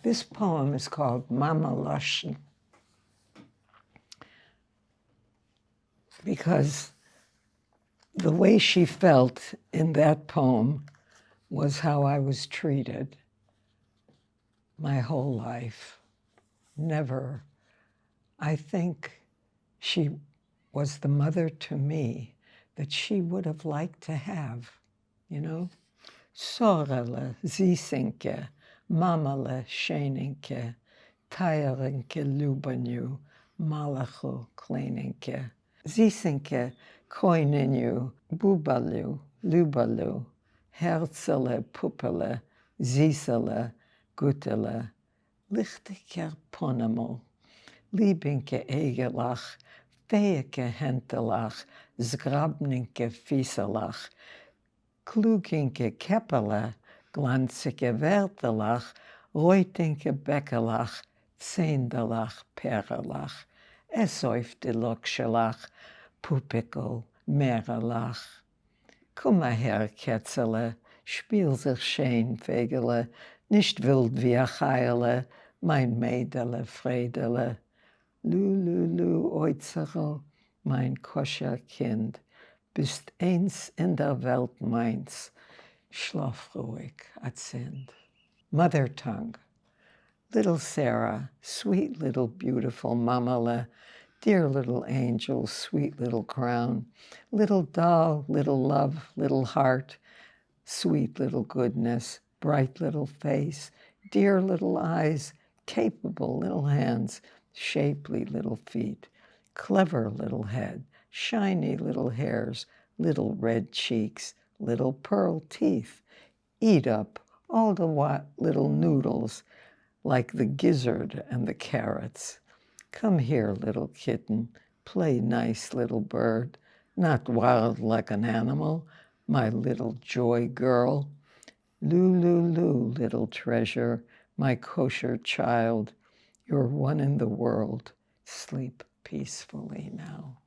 This poem is called Mame-loshn because the way she felt in that poem was how I was treated my whole life. Never. I think she was the mother to me that she would have liked to have, you know? Sorele, Zisinke, Mamale, Sheninke, Tayerinke, Lubanyu, Malachu, Kleninke, Zisinke, Koininu, Bubalu, Lubalu, Herzele, Pupele, Zisele, Gutele, Lichtiker Ponemo, Liebinke Egelach, Feike Hentelach, Zgrabninke Fieselach, Kluginke Keppele, Glanzige Wertelach, Reutinke Beckelach, Zehndelach, Perelach, Esäufte Lokschelach, Pupikel, Merelach. Komm mal her, Ketzele, spiel sich schön, Fegele, nicht wild wie a Chaile, mein Mädele, Fredele. Lu, Oizerl, mein koscher Kind, bist eins in der Welt meins, schlaf ruhig, Azind. Mother tongue. Little Sarah, sweet little beautiful Mamale, dear little angel, sweet little crown, little doll, little love, little heart, sweet little goodness, bright little face, dear little eyes, capable little hands, shapely little feet, clever little head, shiny little hairs, little red cheeks, little pearl teeth, eat up all the little noodles like the gizzard and the carrots. Come here, little kitten, play nice little bird, not wild like an animal, my little joy girl. Lu, little treasure, my kosher child, you're one in the world. Sleep peacefully now.